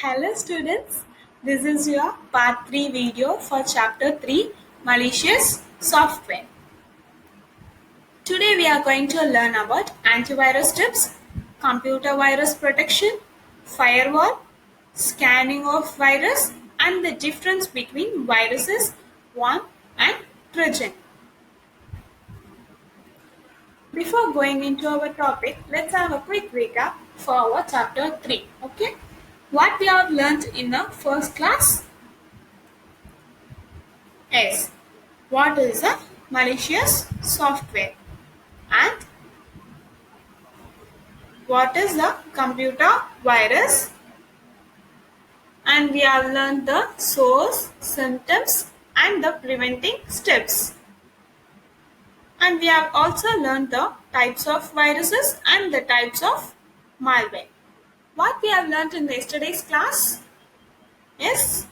Hello students, this is your part 3 video for chapter 3 Malicious Software. Today we are going to learn about antivirus tips, computer virus protection, firewall, scanning of virus and the difference between viruses, worm and Trojan. Before going into our topic, let's have a quick recap for our chapter 3. Okay? What we have learned in the first class is what is a malicious software and what is the computer virus, and we have learned the source, symptoms and the preventing steps, and we have also learned the types of viruses and the types of malware. What we have learned in yesterday's class is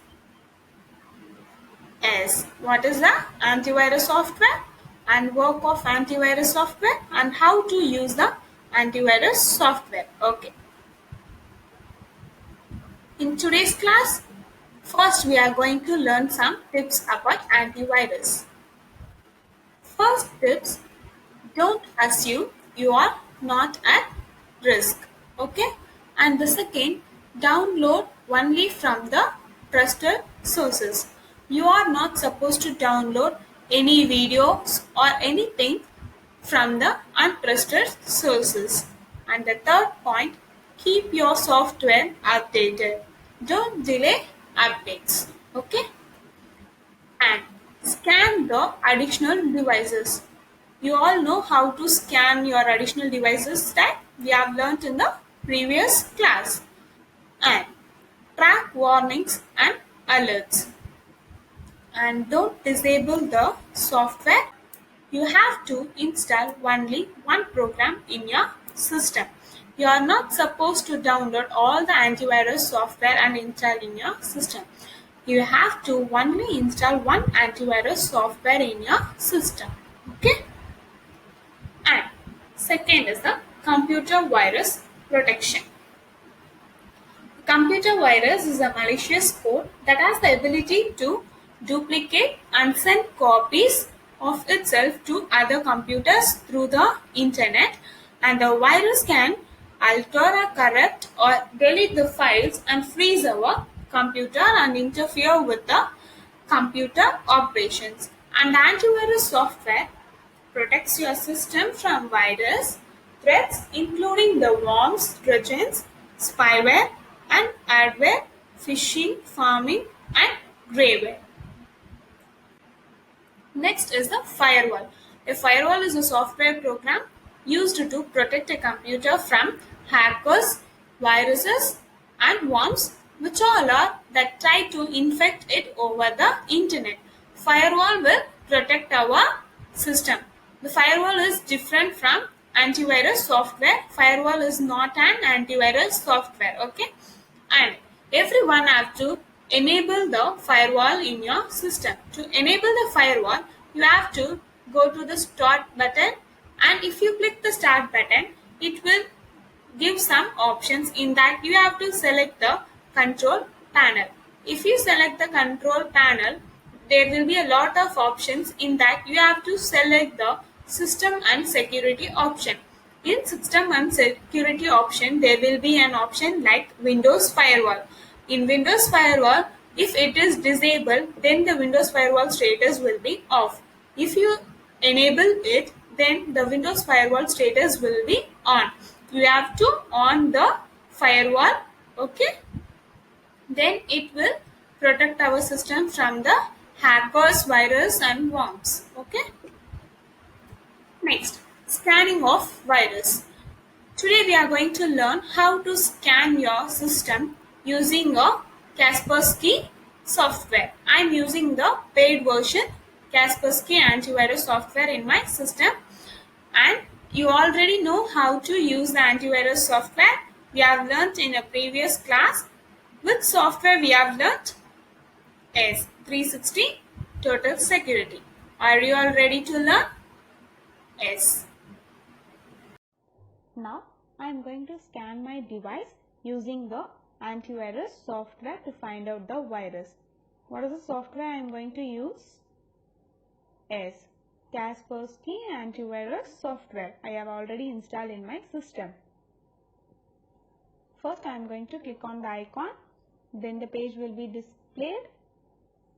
what is the antivirus software and work of antivirus software and how to use the antivirus software. Okay. In today's class, first we are going to learn some tips about antivirus. First tips, don't assume you are not at risk. Okay. And the second, download only from the trusted sources. You are not supposed to download any videos or anything from the untrusted sources. And the third point, keep your software updated. Don't delay updates. Okay? And scan the additional devices. You all know how to scan your additional devices that we have learnt in the previous class. And track warnings and alerts. And don't disable the software. You have to install only one program in your system. You are not supposed to download all the antivirus software and install in your system. You have to only install one antivirus software in your system. Okay? And second is the computer virus protection. Computer virus is a malicious code that has the ability to duplicate and send copies of itself to other computers through the internet, and the virus can alter or corrupt or delete the files and freeze our computer and interfere with the computer operations. And antivirus software protects your system from virus threats including the worms, trojans, spyware and adware, phishing, pharming and grayware. Next is the firewall. A firewall is a software program used to protect a computer from hackers, viruses and worms which all are that try to infect it over the internet. Firewall will protect our system. The firewall is different from antivirus software. Firewall is not an antivirus software. Okay, and everyone have to enable the firewall in your system. To enable the firewall, you have to go to the start button, and if you click the start button, it will give some options. In that, you have to select the control panel. If you select the control panel, there will be a lot of options. In that, you have to select the system and security option. In system and security option, there will be an option like Windows Firewall. In Windows Firewall, if it is disabled, then the Windows Firewall status will be off. If you enable it, then the Windows Firewall status will be on. You have to on the firewall. Okay, then it will protect our system from the hackers, virus and worms. Okay. Next, scanning of virus. Today we are going to learn how to scan your system using a Kaspersky software. I am using the paid version Kaspersky antivirus software in my system, and you already know how to use the antivirus software. We have learnt in a previous class. Which software we have learnt is 360 Total Security. Are you all ready to learn? Yes. Now I am going to scan my device using the antivirus software to find out the virus. What is the software I am going to use? Yes, Kaspersky antivirus software. I have already installed in my system. First I am going to click on the icon. Then the page will be displayed.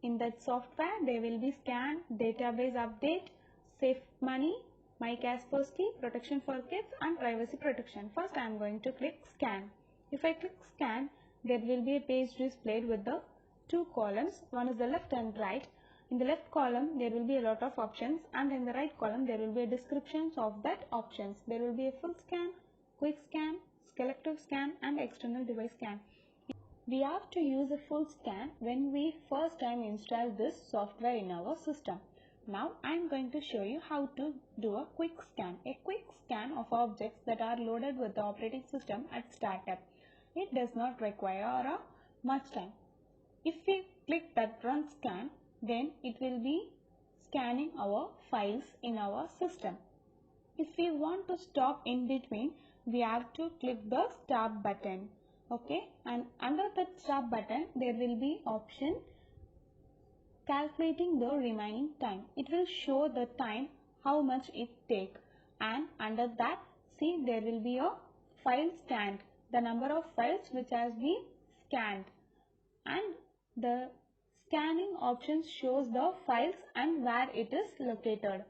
In that software there will be scan, database update, save money, my Kaspersky, protection for kids and privacy protection. First I am going to click scan. If I click scan, there will be a page displayed with the two columns. One is the left and right. In the left column there will be a lot of options, and in the right column there will be a descriptions of that options. There will be a full scan, quick scan, selective scan and external device scan. We have to use a full scan when we first time install this software in our system. Now I am going to show you how to do a quick scan. A quick scan of objects that are loaded with the operating system at startup. It does not require much time. If we click that run scan, then it will be scanning our files in our system. If we want to stop in between, we have to click the stop button. Okay, and under that stop button there will be option calculating the remaining time. It will show the time how much it take, and under that see there will be a file scanned, the number of files which has been scanned, and the scanning option shows the files and where it is located.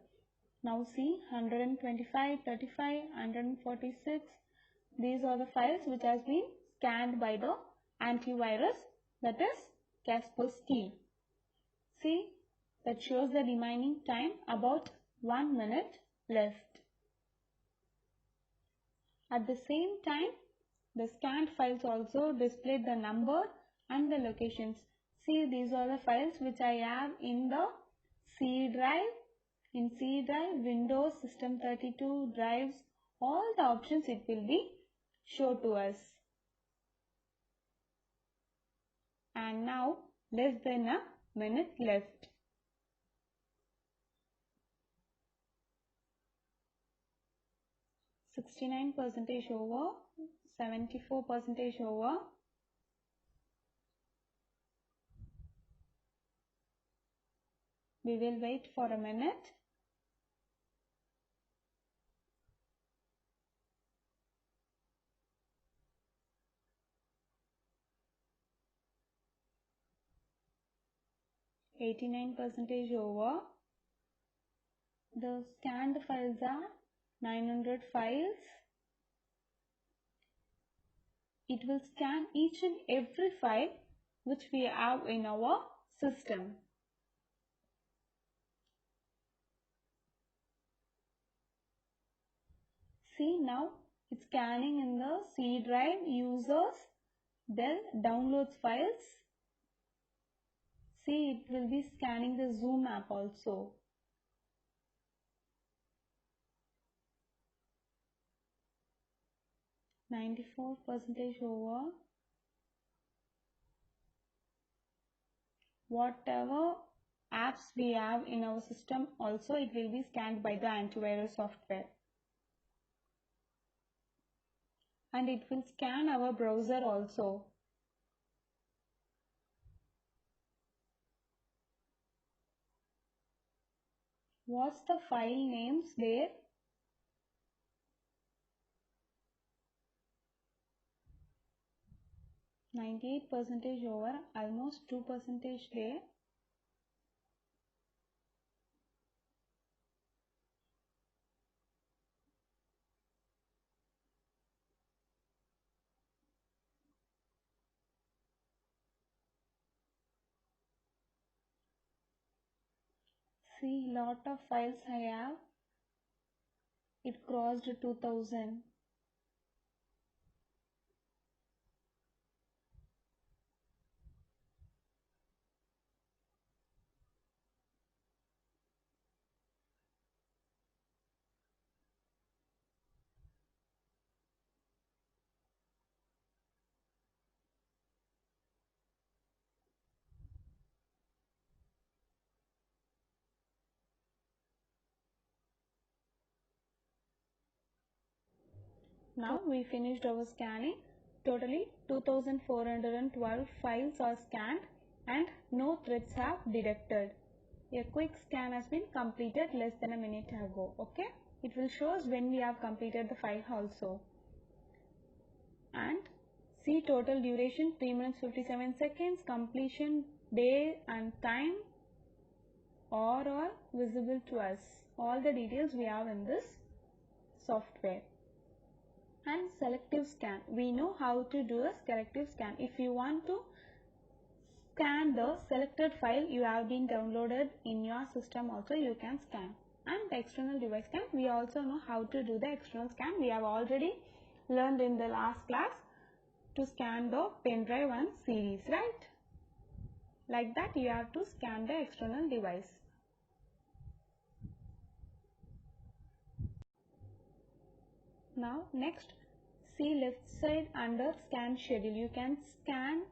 Now see 125, 35, 146. These are the files which has been scanned by the antivirus, that is Kaspersky. See, that shows the remaining time about 1 minute left. At the same time, the scanned files also displayed the number and the locations. See, these are the files which I have in the C drive. In C drive, Windows, System32, drives, all the options it will be show to us. And now less than a minute left. %69 over, 74% over. We will wait for a minute. %89 over. The scanned files are 900 files. It will scan each and every file which we have in our system. See, now it's scanning in the C drive, users, Dell downloads files. See, it will be scanning the Zoom app also. %94 over. Whatever apps we have in our system also it will be scanned by the antivirus software. And it will scan our browser also. What's the file names there? %98 over, almost 2% there. See, lot of files I have. It crossed 2000. Now we finished our scanning. Totally 2412 files are scanned and no threats have detected. A quick scan has been completed less than a minute ago. Okay, it will show us when we have completed the file also. And see total duration 3 minutes 57 seconds, completion day and time are all visible to us. All the details we have in this software. And selective scan, we know how to do a selective scan. If you want to scan the selected file you have been downloaded in your system also, you can scan. And the external device scan, we also know how to do the external scan. We have already learned in the last class to scan the pen drive and series, right? Like that you have to scan the external device. Now next, see left side under scan schedule. You can scan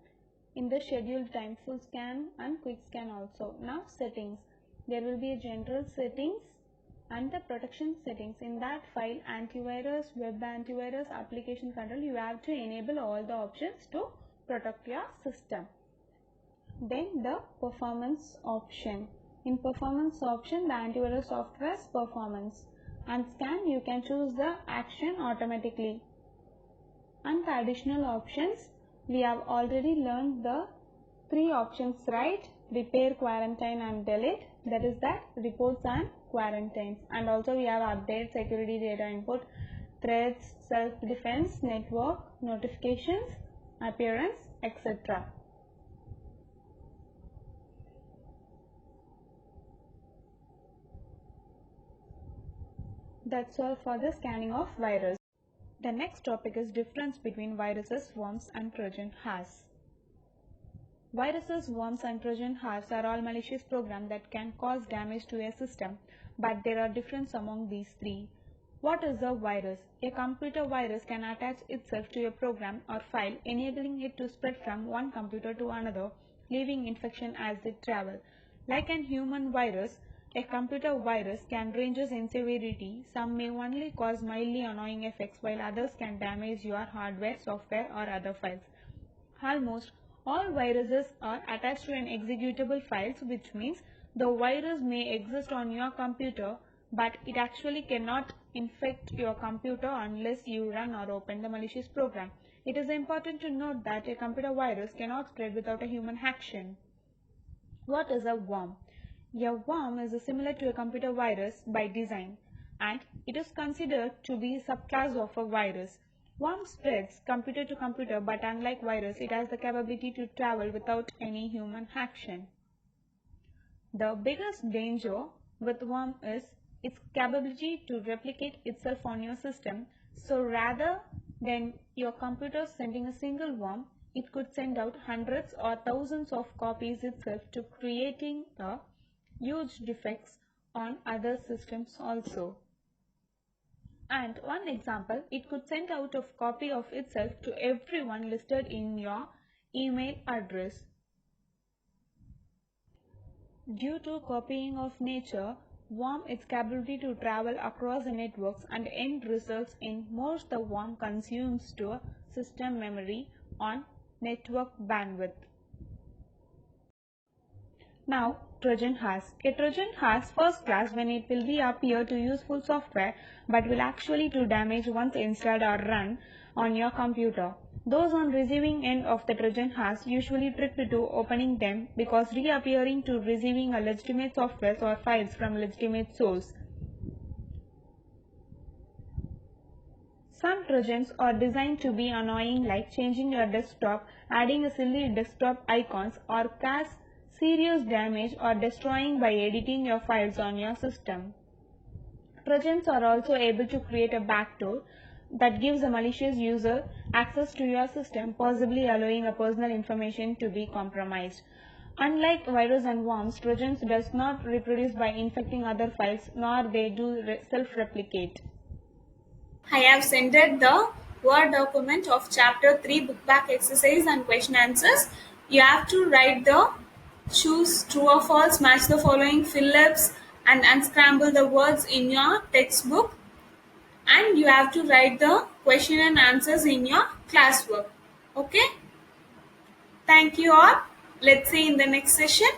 in the scheduled time, full scan and quick scan also. Now settings, there will be a general settings and the protection settings. In that file, antivirus, web antivirus, application control, you have to enable all the options to protect your system. Then the performance option. In performance option, the antivirus software's performance. And scan, you can choose the action automatically. And the additional options, we have already learned the 3 options, right? Repair, quarantine and delete. That is that reports and quarantines. And also we have update, security, data input, threats, self-defense, network, notifications, appearance, etc. That's all for the scanning of virus. The next topic is difference between viruses, worms and Trojan horse. Viruses, worms and Trojan horse are all malicious programs that can cause damage to a system, but there are differences among these three. What is a virus? A computer virus can attach itself to a program or file, enabling it to spread from one computer to another, leaving infection as it travels. Like an human virus, a computer virus can range in severity. Some may only cause mildly annoying effects, while others can damage your hardware, software, or other files. Almost all viruses are attached to an executable files, which means the virus may exist on your computer, but it actually cannot infect your computer unless you run or open the malicious program. It is important to note that a computer virus cannot spread without a human action. What is a worm? A worm is similar to a computer virus by design, and it is considered to be a subclass of a virus. Worm spreads computer to computer, but unlike virus, it has the capability to travel without any human action. The biggest danger with worm is its capability to replicate itself on your system. So rather than your computer sending a single worm, it could send out hundreds or thousands of copies itself, to creating a huge defects on other systems also. And one example, it could send out a copy of itself to everyone listed in your email address. Due to copying of nature, worm its capability to travel across the networks, and end results in most the worm consumes to system memory on network bandwidth. Now, Trojan horse. A Trojan horse first class when it will be appear to useful software, but will actually do damage once installed or run on your computer. Those on receiving end of the Trojan horse usually tricked to opening them, because reappearing to receiving a legitimate software or files from legitimate source. Some Trojans are designed to be annoying, like changing your desktop, adding a silly desktop icons, or cause serious damage or destroying by editing your files on your system. Trojans are also able to create a backdoor that gives a malicious user access to your system, possibly allowing a personal information to be compromised. Unlike virus and worms, Trojans does not reproduce by infecting other files, nor they do self-replicate. I have sent the Word document of Chapter 3 book back exercise and question answers. You have to write the choose true or false, match the following fill-ups, and unscramble the words in your textbook. And you have to write the question and answers in your classwork. Okay, thank you all. Let's see in the next session.